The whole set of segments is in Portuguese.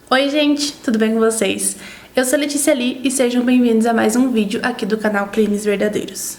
Oi gente, tudo bem com vocês? Eu sou Letícia Lee e sejam bem-vindos a mais um vídeo aqui do canal Crimes Verdadeiros.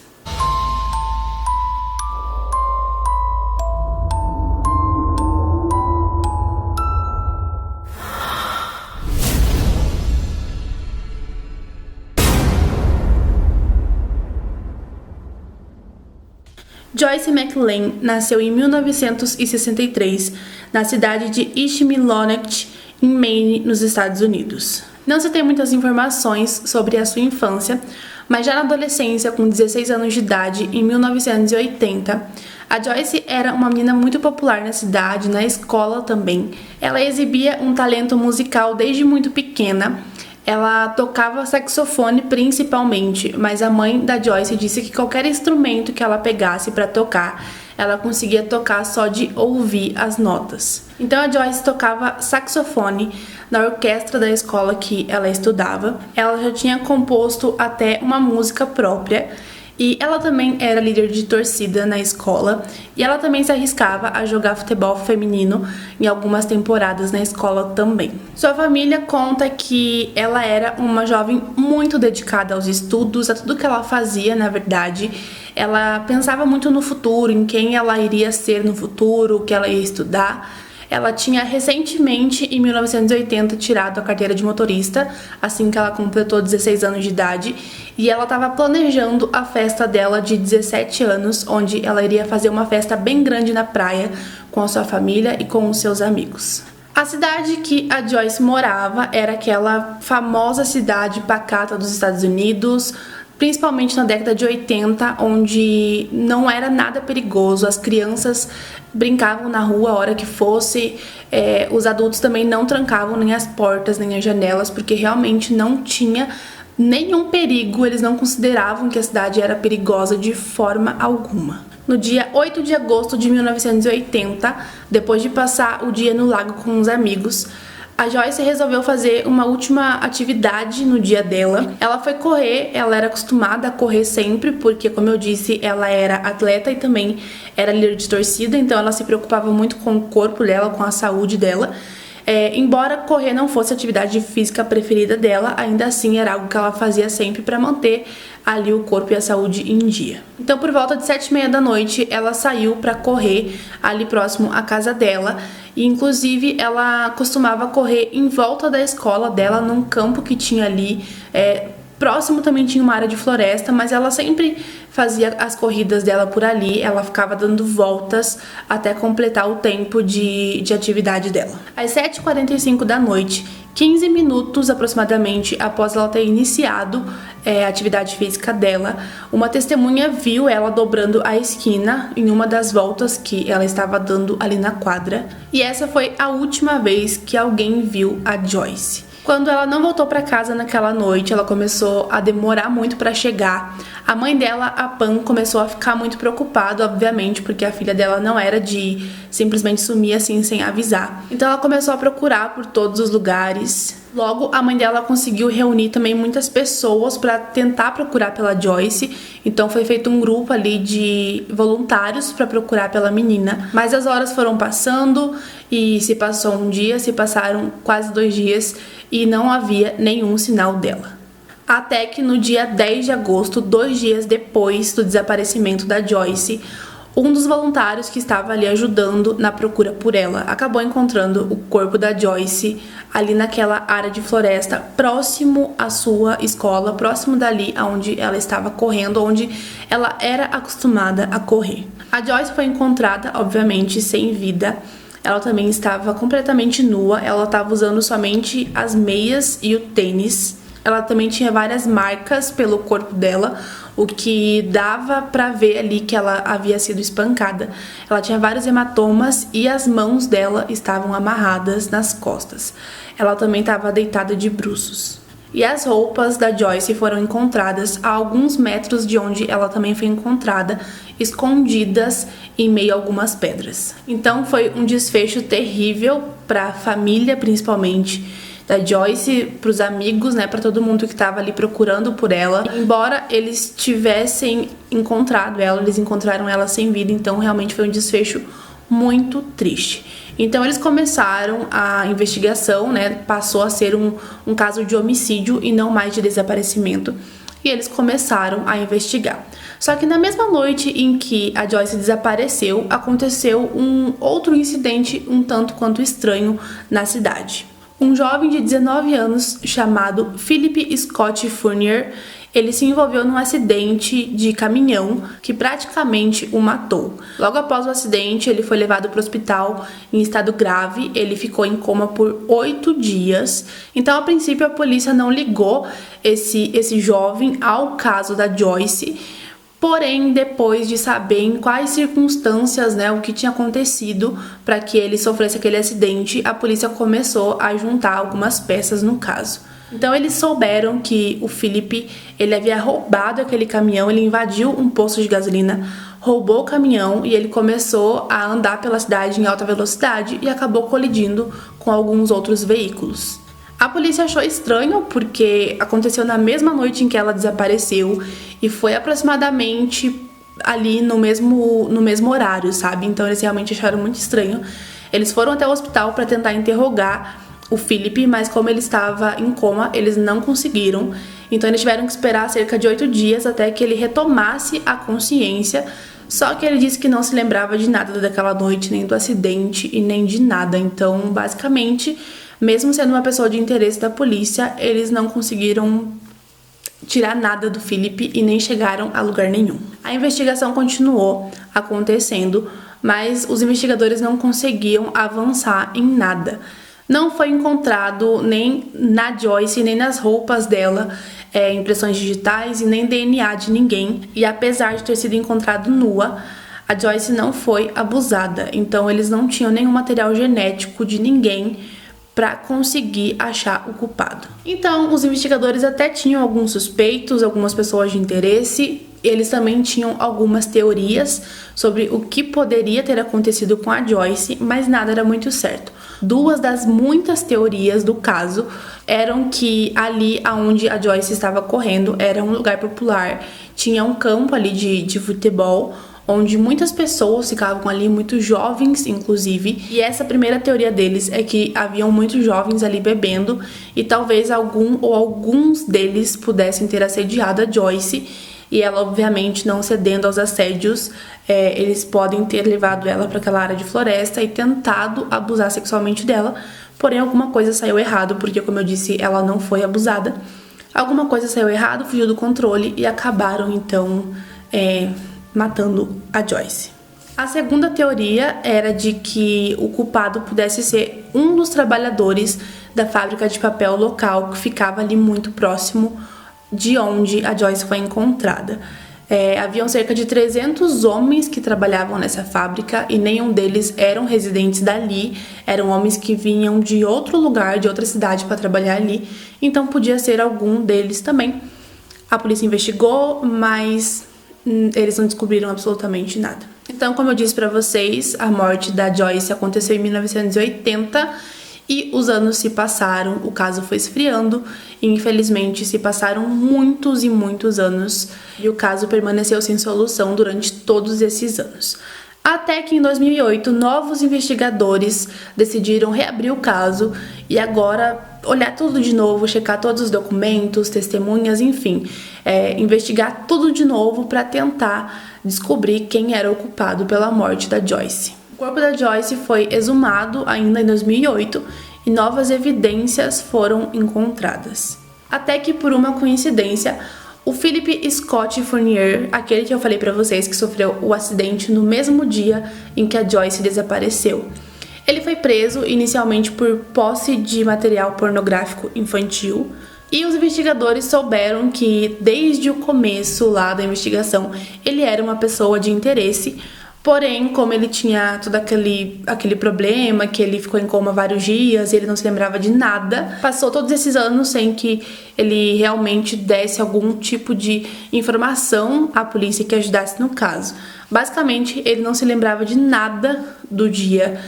Joyce McLean nasceu em 1963 na cidade de East Millinocket, em Maine, nos Estados Unidos. Não se tem muitas informações sobre a sua infância, mas já na adolescência, com 16 anos de idade, em 1980, a Joyce era uma menina muito popular na cidade, na escola também. Ela exibia um talento musical desde muito pequena. Ela tocava saxofone principalmente, mas a mãe da Joyce disse que qualquer instrumento que ela pegasse para tocar, ela conseguia tocar só de ouvir as notas. Então a Joyce tocava saxofone na orquestra da escola que ela estudava. Ela já tinha composto até uma música própria. E ela também era líder de torcida na escola e ela também se arriscava a jogar futebol feminino em algumas temporadas na escola também. Sua família conta que ela era uma jovem muito dedicada aos estudos, a tudo que ela fazia, na verdade. Ela pensava muito no futuro, em quem ela iria ser no futuro, o que ela ia estudar. Ela tinha recentemente, em 1980, tirado a carteira de motorista, assim que ela completou 16 anos de idade, e ela estava planejando a festa dela de 17 anos, onde ela iria fazer uma festa bem grande na praia com a sua família e com os seus amigos. A cidade que a Joyce morava era aquela famosa cidade pacata dos Estados Unidos, principalmente na década de 80, onde não era nada perigoso, as crianças brincavam na rua a hora que fosse, os adultos também não trancavam nem as portas nem as janelas, porque realmente não tinha nenhum perigo, eles não consideravam que a cidade era perigosa de forma alguma. No dia 8 de agosto de 1980, depois de passar o dia no lago com os amigos, a Joyce resolveu fazer uma última atividade no dia dela. Ela foi correr, ela era acostumada a correr sempre, porque, como eu disse, ela era atleta e também era líder de torcida, então ela se preocupava muito com o corpo dela, com a saúde dela. Embora correr não fosse a atividade física preferida dela, ainda assim era algo que ela fazia sempre para manter ali o corpo e a saúde em dia. Então, por volta de 7h30 da noite, ela saiu para correr ali próximo à casa dela. E, inclusive, ela costumava correr em volta da escola dela, num campo que tinha ali. Próximo também tinha uma área de floresta, mas ela sempre fazia as corridas dela por ali. Ela ficava dando voltas até completar o tempo de atividade dela. Às 7h45 da noite, 15 minutos aproximadamente após ela ter iniciado a atividade física dela, uma testemunha viu ela dobrando a esquina em uma das voltas que ela estava dando ali na quadra. E essa foi a última vez que alguém viu a Joyce. Quando ela não voltou para casa naquela noite, ela começou a demorar muito para chegar. A mãe dela, a Pam, começou a ficar muito preocupada, obviamente, porque a filha dela não era de simplesmente sumir assim sem avisar. Então ela começou a procurar por todos os lugares. Logo, a mãe dela conseguiu reunir também muitas pessoas para tentar procurar pela Joyce. Então foi feito um grupo ali de voluntários para procurar pela menina. Mas as horas foram passando e se passou um dia, se passaram quase 2 dias e não havia nenhum sinal dela. Até que no dia 10 de agosto, 2 dias depois do desaparecimento da Joyce, um dos voluntários que estava ali ajudando na procura por ela acabou encontrando o corpo da Joyce ali naquela área de floresta próximo à sua escola, próximo dali onde ela estava correndo, onde ela era acostumada a correr. A Joyce foi encontrada, obviamente, sem vida. Ela também estava completamente nua, ela estava usando somente as meias e o tênis. Ela também tinha várias marcas pelo corpo dela, o que dava pra ver ali que ela havia sido espancada. Ela tinha vários hematomas e as mãos dela estavam amarradas nas costas. Ela também estava deitada de bruços. E as roupas da Joyce foram encontradas a alguns metros de onde ela também foi encontrada, escondidas em meio a algumas pedras. Então foi um desfecho terrível para a família, principalmente da Joyce, para os amigos, né, para todo mundo que estava ali procurando por ela. Embora eles tivessem encontrado ela, eles encontraram ela sem vida, então realmente foi um desfecho muito triste. Então eles começaram a investigação, né? Passou a ser um caso de homicídio e não mais de desaparecimento. E eles começaram a investigar. Só que na mesma noite em que a Joyce desapareceu, aconteceu um outro incidente um tanto quanto estranho na cidade. Um jovem de 19 anos chamado Philip Scott Fournier, ele se envolveu num acidente de caminhão que praticamente o matou. Logo após o acidente, ele foi levado para o hospital em estado grave. Ele ficou em coma por 8 dias. Então, a princípio, a polícia não ligou esse jovem ao caso da Joyce. Porém, depois de saber em quais circunstâncias, né, o que tinha acontecido para que ele sofresse aquele acidente, a polícia começou a juntar algumas peças no caso. Então eles souberam que o Philip, ele havia roubado aquele caminhão, ele invadiu um posto de gasolina, roubou o caminhão e ele começou a andar pela cidade em alta velocidade e acabou colidindo com alguns outros veículos. A polícia achou estranho porque aconteceu na mesma noite em que ela desapareceu e foi aproximadamente ali no mesmo horário, sabe? Então eles realmente acharam muito estranho. Eles foram até o hospital para tentar interrogar o Philip, mas como ele estava em coma, eles não conseguiram. Então eles tiveram que esperar cerca de 8 dias até que ele retomasse a consciência. Só que ele disse que não se lembrava de nada daquela noite, nem do acidente e nem de nada. Então, basicamente, mesmo sendo uma pessoa de interesse da polícia, eles não conseguiram tirar nada do Philip e nem chegaram a lugar nenhum. A investigação continuou acontecendo, mas os investigadores não conseguiam avançar em nada. Não foi encontrado nem na Joyce, nem nas roupas dela, impressões digitais e nem DNA de ninguém. E apesar de ter sido encontrado nua, a Joyce não foi abusada. Então eles não tinham nenhum material genético de ninguém para conseguir achar o culpado. Então os investigadores até tinham alguns suspeitos, algumas pessoas de interesse. Eles também tinham algumas teorias sobre o que poderia ter acontecido com a Joyce, mas nada era muito certo. Duas das muitas teorias do caso eram que ali onde a Joyce estava correndo era um lugar popular, tinha um campo ali de futebol, onde muitas pessoas ficavam ali, muito jovens inclusive, e essa primeira teoria deles é que haviam muitos jovens ali bebendo e talvez algum ou alguns deles pudessem ter assediado a Joyce. E ela, obviamente, não cedendo aos assédios, eles podem ter levado ela para aquela área de floresta e tentado abusar sexualmente dela. Porém, alguma coisa saiu errado, porque, como eu disse, ela não foi abusada. Alguma coisa saiu errado, fugiu do controle e acabaram, então, matando a Joyce. A segunda teoria era de que o culpado pudesse ser um dos trabalhadores da fábrica de papel local, que ficava ali muito próximo de onde a Joyce foi encontrada. Haviam cerca de 300 homens que trabalhavam nessa fábrica e nenhum deles eram residentes dali, eram homens que vinham de outro lugar, de outra cidade para trabalhar ali, então podia ser algum deles também. A polícia investigou, mas eles não descobriram absolutamente nada. Então, como eu disse para vocês, a morte da Joyce aconteceu em 1980 e os anos se passaram, o caso foi esfriando e infelizmente se passaram muitos e muitos anos e o caso permaneceu sem solução durante todos esses anos. Até que em 2008, novos investigadores decidiram reabrir o caso e agora olhar tudo de novo, checar todos os documentos, testemunhas, enfim, investigar tudo de novo para tentar descobrir quem era o culpado pela morte da Joyce. O corpo da Joyce foi exumado ainda em 2008 e novas evidências foram encontradas. Até que, por uma coincidência, o Philip Scott Fournier, aquele que eu falei pra vocês que sofreu o acidente no mesmo dia em que a Joyce desapareceu, ele foi preso inicialmente por posse de material pornográfico infantil. E os investigadores souberam que desde o começo lá da investigação ele era uma pessoa de interesse. Porém, como ele tinha todo aquele problema, que ele ficou em coma vários dias e ele não se lembrava de nada, passou todos esses anos sem que ele realmente desse algum tipo de informação à polícia que ajudasse no caso. Basicamente, ele não se lembrava de nada do dia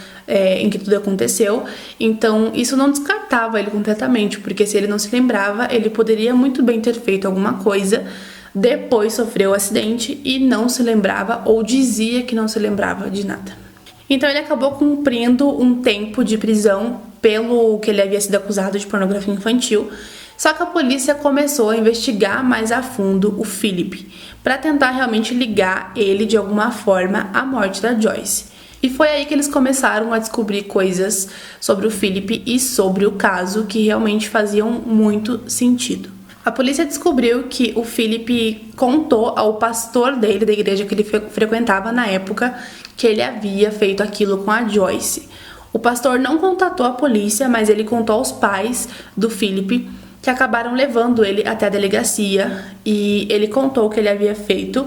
em que tudo aconteceu, então isso não descartava ele completamente, porque se ele não se lembrava, ele poderia muito bem ter feito alguma coisa, depois sofreu o acidente e não se lembrava ou dizia que não se lembrava de nada. Então ele acabou cumprindo um tempo de prisão pelo que ele havia sido acusado de pornografia infantil. Só que a polícia começou a investigar mais a fundo o Philip, para tentar realmente ligar ele de alguma forma à morte da Joyce. E foi aí que eles começaram a descobrir coisas sobre o Philip e sobre o caso que realmente faziam muito sentido. A polícia descobriu que o Philip contou ao pastor dele, da igreja que ele frequentava na época, que ele havia feito aquilo com a Joyce. O pastor não contatou a polícia, mas ele contou aos pais do Philip, que acabaram levando ele até a delegacia, e ele contou o que ele havia feito,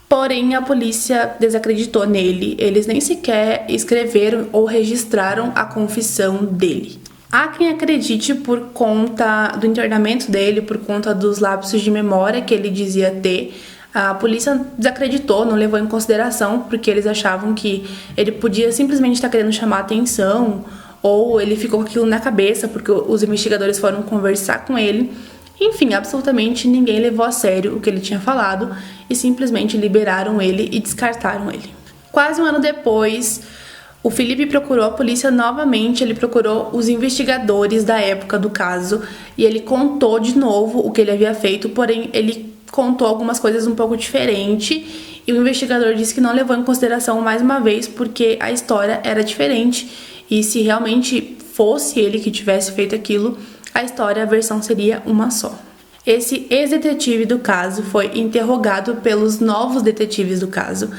porém a polícia desacreditou nele. Eles nem sequer escreveram ou registraram a confissão dele. Há quem acredite por conta do internamento dele, por conta dos lapsos de memória que ele dizia ter. A polícia desacreditou, não levou em consideração, porque eles achavam que ele podia simplesmente estar querendo chamar atenção, ou ele ficou com aquilo na cabeça porque os investigadores foram conversar com ele. Enfim, absolutamente ninguém levou a sério o que ele tinha falado e simplesmente liberaram ele e descartaram ele. Quase um ano depois, o Philip procurou a polícia novamente, ele procurou os investigadores da época do caso e ele contou de novo o que ele havia feito, porém ele contou algumas coisas um pouco diferentes e o investigador disse que não levou em consideração mais uma vez porque a história era diferente. E se realmente fosse ele que tivesse feito aquilo, a história, a versão seria uma só. Esse ex-detetive do caso foi interrogado pelos novos detetives do caso.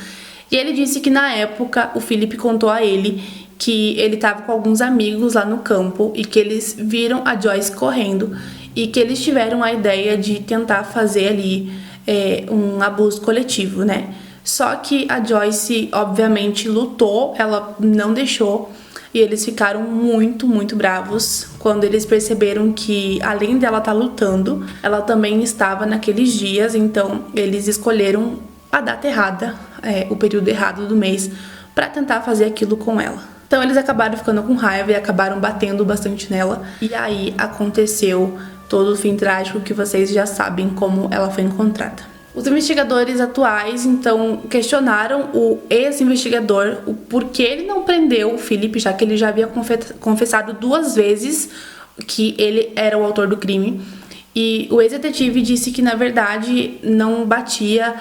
E ele disse que na época o Philip contou a ele que ele estava com alguns amigos lá no campo e que eles viram a Joyce correndo e que eles tiveram a ideia de tentar fazer ali um abuso coletivo, né? Só que a Joyce, obviamente, lutou, ela não deixou. E eles ficaram muito, muito bravos quando eles perceberam que, além dela estar lutando, ela também estava naqueles dias. Então, eles escolheram a data errada, o período errado do mês, para tentar fazer aquilo com ela. Então, eles acabaram ficando com raiva e acabaram batendo bastante nela. E aí aconteceu todo o fim trágico que vocês já sabem como ela foi encontrada. Os investigadores atuais, então, questionaram o ex-investigador o porquê ele não prendeu o Philip, já que ele já havia confessado 2 vezes que ele era o autor do crime. E o ex-detetive disse que, na verdade, não batia,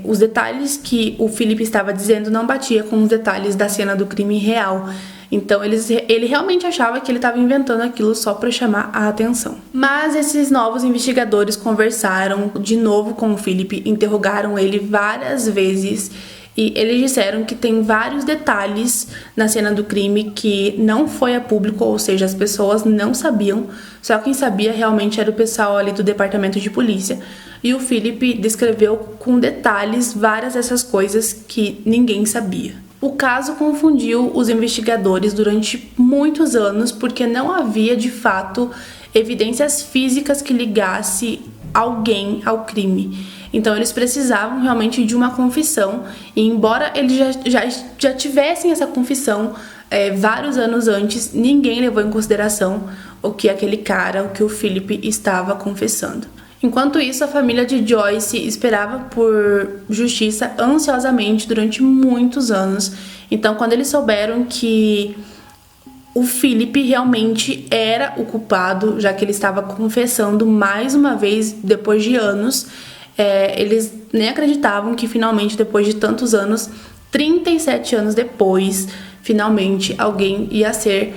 os detalhes que o Philip estava dizendo não batia com os detalhes da cena do crime real. Então, ele realmente achava que ele estava inventando aquilo só para chamar a atenção. Mas esses novos investigadores conversaram de novo com o Philip, interrogaram ele várias vezes e eles disseram que tem vários detalhes na cena do crime que não foi a público, ou seja, as pessoas não sabiam, só quem sabia realmente era o pessoal ali do departamento de polícia. E o Philip descreveu com detalhes várias dessas coisas que ninguém sabia. O caso confundiu os investigadores durante muitos anos porque não havia, de fato, evidências físicas que ligasse alguém ao crime. Então, eles precisavam realmente de uma confissão. E embora eles já tivessem essa confissão vários anos antes, ninguém levou em consideração o que aquele cara, o que o Philip estava confessando. Enquanto isso, a família de Joyce esperava por justiça ansiosamente durante muitos anos. Então, quando eles souberam que o Philip realmente era o culpado, já que ele estava confessando mais uma vez depois de anos, eles nem acreditavam que finalmente, depois de tantos anos, 37 anos depois, finalmente alguém ia ser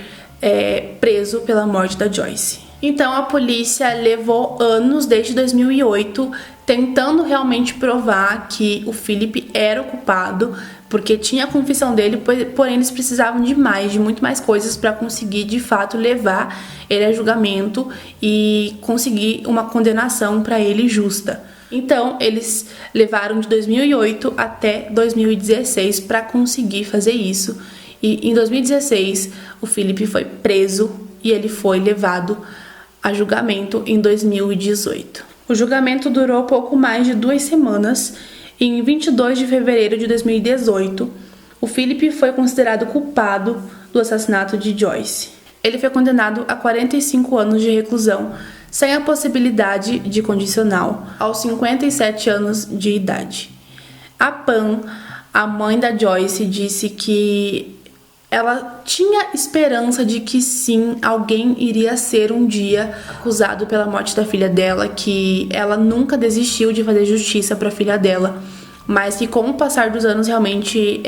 preso pela morte da Joyce. Então a polícia levou anos, desde 2008, tentando realmente provar que o Philip era o culpado, porque tinha a confissão dele, porém eles precisavam de muito mais coisas para conseguir de fato levar ele a julgamento e conseguir uma condenação para ele justa. Então eles levaram de 2008 até 2016 para conseguir fazer isso, e em 2016 o Philip foi preso e ele foi levado a julgamento em 2018. O julgamento durou pouco mais de 2 semanas e em 22 de fevereiro de 2018, o Philip foi considerado culpado do assassinato de Joyce. Ele foi condenado a 45 anos de reclusão, sem a possibilidade de condicional, aos 57 anos de idade. A PAN, A mãe da Joyce disse que ela tinha esperança de que sim, alguém iria ser um dia acusado pela morte da filha dela, que ela nunca desistiu de fazer justiça para a filha dela, mas que com o passar dos anos realmente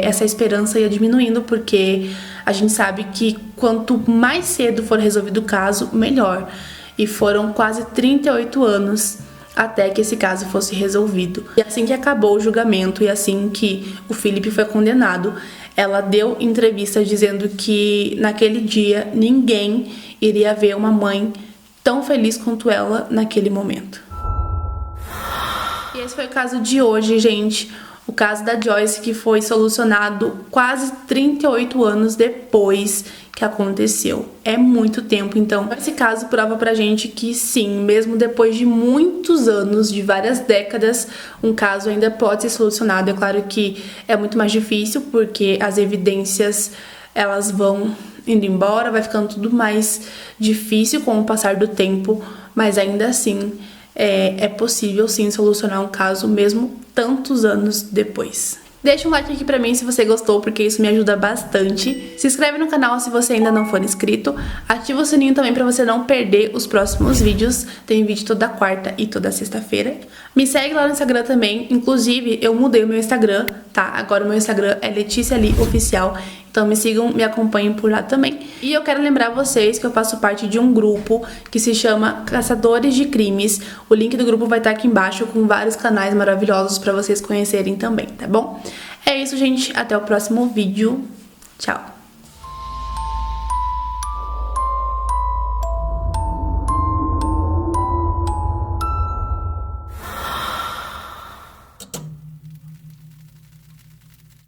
essa esperança ia diminuindo, porque a gente sabe que quanto mais cedo for resolvido o caso, melhor. E foram quase 38 anos até que esse caso fosse resolvido. E assim que acabou o julgamento e assim que o Philip foi condenado, ela deu entrevista dizendo que naquele dia ninguém iria ver uma mãe tão feliz quanto ela naquele momento. E esse foi o caso de hoje, gente. O caso da Joyce, que foi solucionado quase 38 anos depois que aconteceu. É muito tempo, então esse caso prova pra gente que sim, mesmo depois de muitos anos, de várias décadas, um caso ainda pode ser solucionado. É claro que é muito mais difícil, porque as evidências, elas vão indo embora, vai ficando tudo mais difícil com o passar do tempo, mas ainda assim é possível sim solucionar um caso mesmo tantos anos depois. Deixa um like aqui pra mim se você gostou, porque isso me ajuda bastante. Se inscreve no canal se você ainda não for inscrito. Ativa o sininho também pra você não perder os próximos vídeos. Tem vídeo toda quarta e toda sexta-feira. Me segue lá no Instagram também. Inclusive, eu mudei o meu Instagram, tá? Agora o meu Instagram é Letícia Lee Oficial. Então me sigam, me acompanhem por lá também. E eu quero lembrar vocês que eu faço parte de um grupo que se chama Caçadores de Crimes. O link do grupo vai estar aqui embaixo com vários canais maravilhosos pra vocês conhecerem também, tá bom? É isso, gente. Até o próximo vídeo. Tchau!